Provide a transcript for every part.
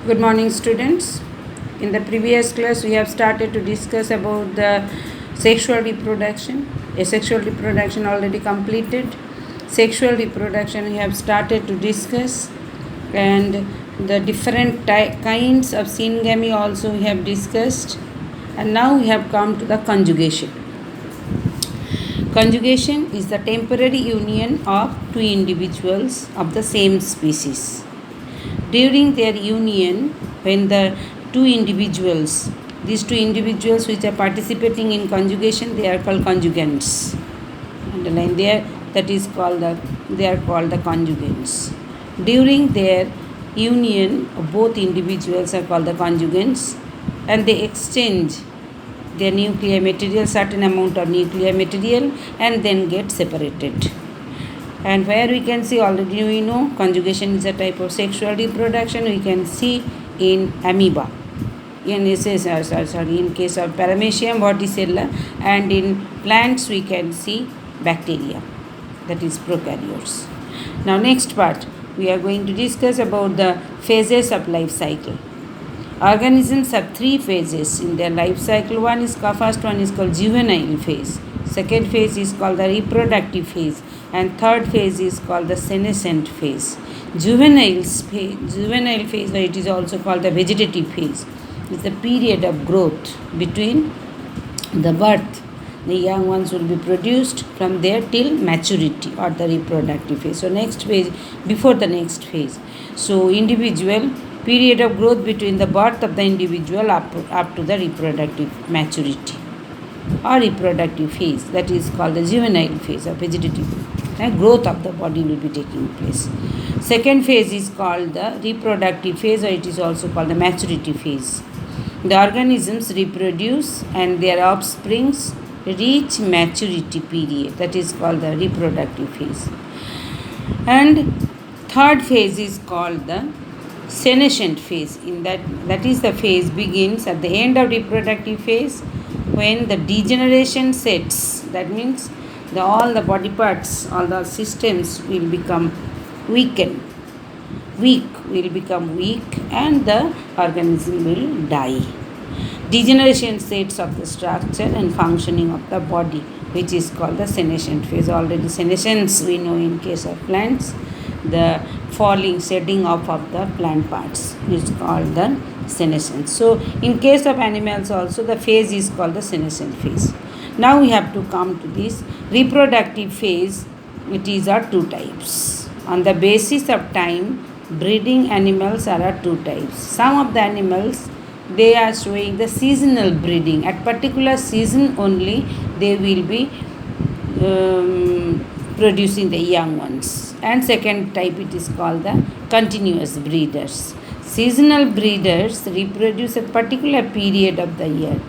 Good morning, students. In the previous class, we have started to discuss about the sexual reproduction. A sexual reproduction already completed. Sexual reproduction we have started to discuss, and the different kinds of syngamy also we have discussed. And now we have come to the conjugation. Conjugation is the temporary union of two individuals of the same species. During their union, when the these two individuals which are participating in conjugation, they are called conjugants. Underline there, they are called the conjugants. During their union, both individuals are called the conjugants, and they exchange their nuclear material, certain amount of nuclear material, and then get separated. And where we can see, already we know conjugation is a type of sexual reproduction. We can see in amoeba, in case of Paramecium verticella, and in plants we can see bacteria, that is prokaryotes. Now next part we are going to discuss about the phases of life cycle. Organisms have three phases in their life cycle. First one is called juvenile phase. Second phase is called the reproductive phase, and third phase is called the senescent phase. Juvenile phase, or it is also called the vegetative phase, is the period of growth between the birth. The young ones will be produced from there till maturity, or the reproductive phase. So next phase, before the next phase. So individual period of growth between the birth of the individual up to the reproductive maturity or reproductive phase, that is called the juvenile phase or vegetative. Growth of the body will be taking place. Second phase is called the reproductive phase, or it is also called the maturity phase. The organisms reproduce and their offsprings reach maturity period, that is called the reproductive phase. And third phase is called the senescent phase. In that is the phase begins at the end of reproductive phase, when the degeneration sets. That means all the body parts, all the systems will become weak, and the organism will die. Degeneration sets of the structure and functioning of the body, which is called the senescent phase. Already senescence we know in case of plants, the shedding off of the plant parts is called the senescence. So in case of animals also, the phase is called the senescent phase. Now we have to come to this reproductive phase. It are two types. On the basis of time, breeding animals are two types. Some of the animals, they are showing the seasonal breeding. At particular season only they will be producing the young ones. And second type, it is called the continuous breeders. Seasonal breeders reproduce a particular period of the year,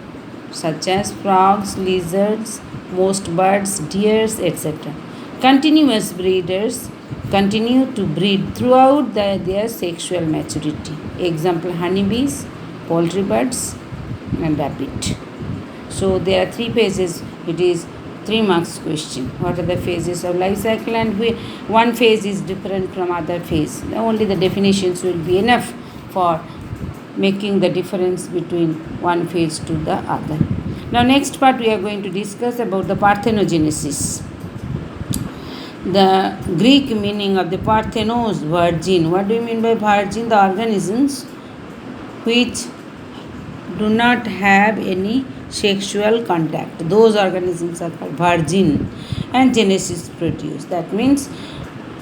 such as frogs, lizards, most birds, deers, etc. Continuous breeders continue to breed throughout their sexual maturity. Example, honeybees, poultry birds, and rabbit. So there are three phases. It is 3 marks question. What are the phases of life cycle? And one phase is different from other phase. Only the definitions will be enough for making the difference between one phase to the other. Now next part we are going to discuss about the parthenogenesis. The Greek meaning of the parthenos, virgin. What do you mean by virgin? The organisms which do not have any sexual contact, those organisms are called virgin. And genesis produce, that means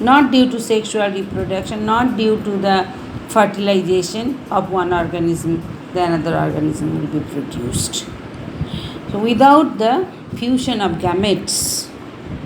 not due to sexual reproduction, not due to the fertilization of one organism, the another organism will be produced. So without the fusion of gametes,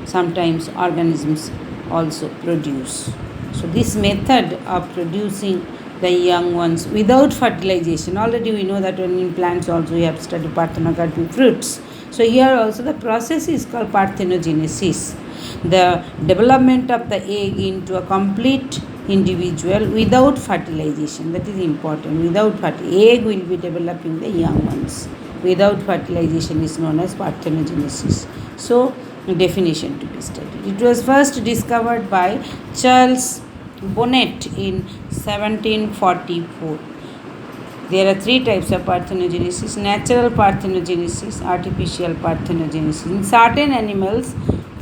sometimes organisms also produce. So this method of producing the young ones without fertilization, already we know that when in plants also we have studied parthenocarpic fruits. So here also the process is called parthenogenesis, the development of the egg into a complete individual without fertilization. That is important. Without egg will be developing the young ones. Without fertilization is known as parthenogenesis. So definition to be studied. It was first discovered by Charles Bonnet in 1744. There are three types of parthenogenesis: natural parthenogenesis, artificial parthenogenesis. In certain animals,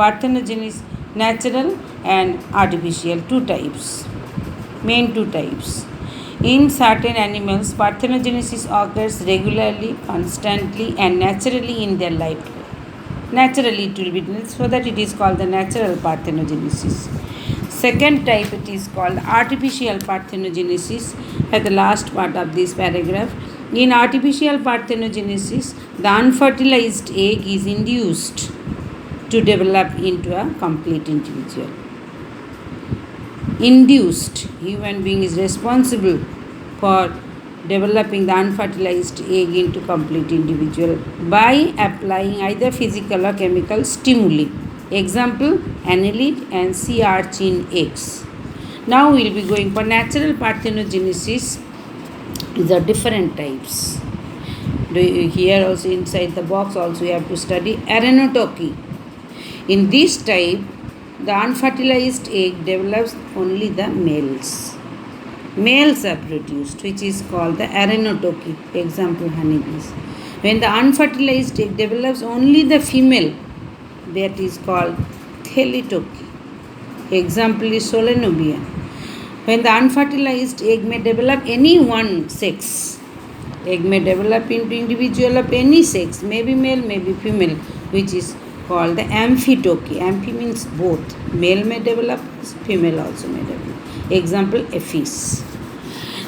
parthenogenesis natural and artificial, two types, main two types. In certain animals, parthenogenesis occurs regularly, constantly, and naturally in their life. Naturally, it will be, so that it is called the natural parthenogenesis. Second type, it is called artificial parthenogenesis, at the last part of this paragraph. In artificial parthenogenesis, the unfertilized egg is induced to develop into a complete individual. Induced, human being is responsible for developing the unfertilized egg into complete individual by applying either physical or chemical stimuli. Example, annelid and sea urchin eggs. Now we will be going for natural parthenogenesis. These are different types. Here also inside the box also you have to study arenotoky. In this type, the unfertilized egg develops only the males. Males are produced, which is called the arenotoky. Example, honeybees. When the unfertilized egg develops only the female, that is called thelitoky. Example is Solenobia. When the unfertilized egg may develop any one sex, egg may develop into individual of any sex, maybe male, maybe female, which is called the amphitoky. Amphi means both. Male may develop, female also may develop. Example, Apis.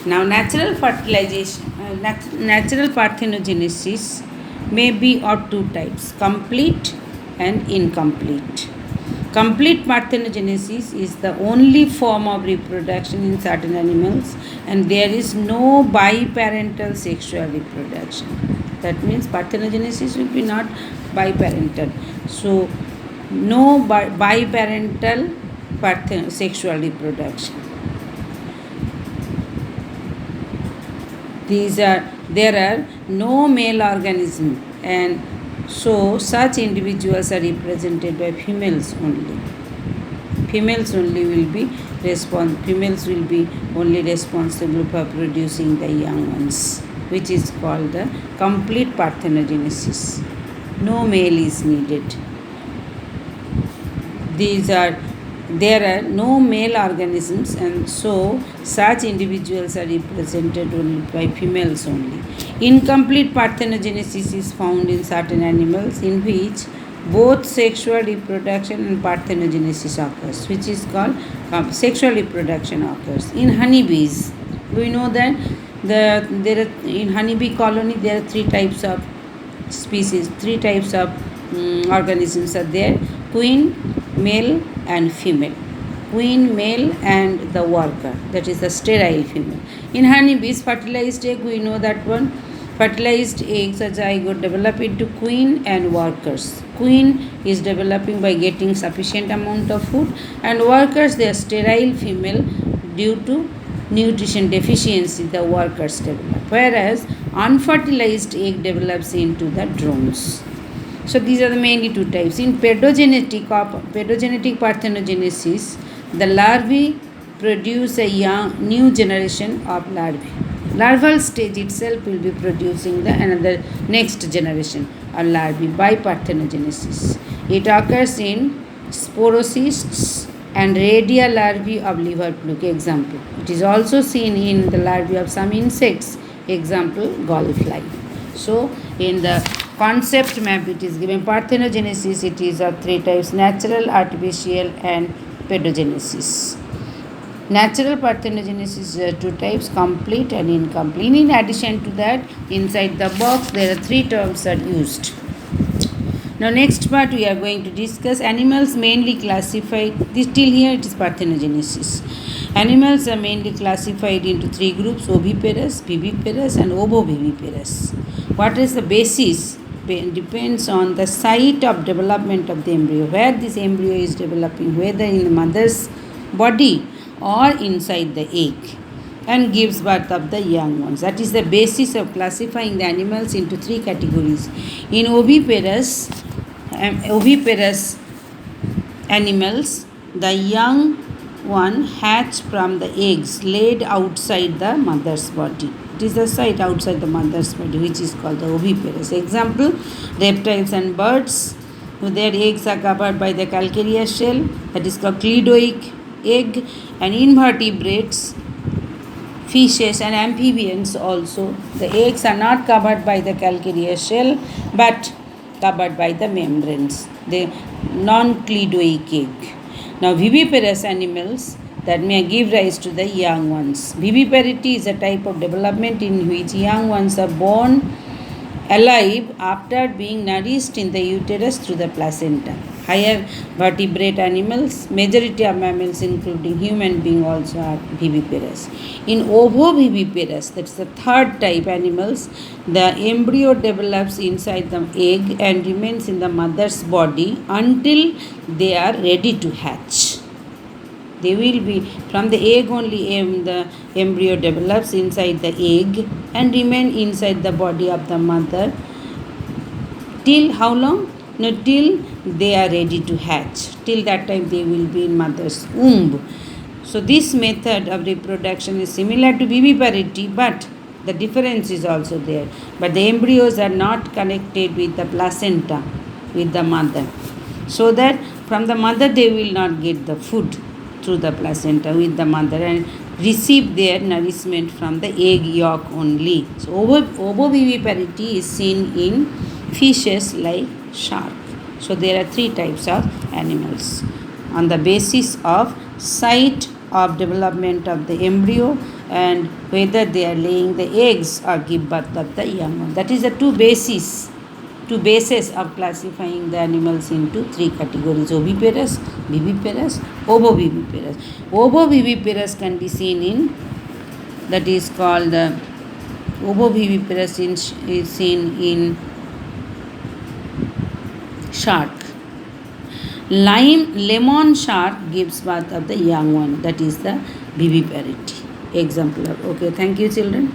Now, natural parthenogenesis may be of two types: complete and incomplete. Complete parthenogenesis is the only form of reproduction in certain animals, and there is no biparental sexual reproduction. That means parthenogenesis will be not biparental. So, no biparental sexual reproduction. There are no male organism, and so such individuals are represented by females only. Females will be only responsible for producing the young ones, which is called the complete parthenogenesis. No male is needed. There are no male organisms, and so such individuals are represented only by females only. Incomplete parthenogenesis is found in certain animals in which both sexual reproduction and parthenogenesis occurs, which is called sexual reproduction occurs. In honeybees, we know that in honeybee colony there are three types of species, three types of organisms are there: queen, male and female. Queen, male and the worker, that is the sterile female. In honeybees, fertilized egg, we know that one. Fertilized eggs are zygote develop into queen and workers. Queen is developing by getting sufficient amount of food, and workers, they are sterile female due to nutrition deficiency, the workers develop. Whereas unfertilized egg develops into the drones. So these are the mainly two types. In pedogenetic parthenogenesis, the larvae produce a new generation of larvae. Larval stage itself will be producing the another next generation of larvae by parthenogenesis. It occurs in sporocysts and radial larvae of liver fluke. Example, it is also seen in the larvae of some insects. Example, gallfly. So in the concept map it is given parthenogenesis, it is of three types: natural, artificial and pedogenesis. Natural parthenogenesis are two types: complete and incomplete. In addition to that, inside the box there are three terms are used. Now next part we are going to discuss animals mainly classified. Till here it is parthenogenesis. Animals are mainly classified into three groups: oviparous, viviparous and ovoviviparous. What is the basis? Depends on the site of development of the embryo, where this embryo is developing, whether in the mother's body or inside the egg, and gives birth of the young ones. That is the basis of classifying the animals into three categories. In oviparous animals, the young one hatch from the eggs laid outside the mother's body. It It is the site outside the mother's body which is called the oviparous. Example, reptiles and birds, their eggs are covered by the calcareous shell, that is called cleidoic egg, and invertebrates, fishes and amphibians also, the eggs are not covered by the calcareous shell but covered by the membranes, the non-cleidoic egg. Now viviparous animals that may give rise to the young ones. Viviparity is a type of development in which young ones are born alive after being nourished in the uterus through the placenta. Higher vertebrate animals, majority of mammals including human being also are viviparous. In ovoviviparous, that's the third type animals, the embryo develops inside the egg and remains in the mother's body until they are ready to hatch. They will be from the egg only, the embryo develops inside the egg and remain inside the body of the mother till how long? No, till they are ready to hatch. Till that time they will be in mother's womb. So this method of reproduction is similar to viviparity, but the difference is also there. But the embryos are not connected with the placenta, with the mother, so that from the mother they will not get the food through the placenta with the mother and receive their nourishment from the egg yolk only. So ovoviviparity is seen in fishes like shark. So there are three types of animals on the basis of site of development of the embryo and whether they are laying the eggs or give birth of the young one. That is the two bases of classifying the animals into three categories: oviparous, viviparous, ovoviviparous. Ovoviviparous can be seen in, that is called ovoviviparous is seen in shark. Lemon shark gives birth of the young one, that is the viviparity. Example of, okay, thank you children.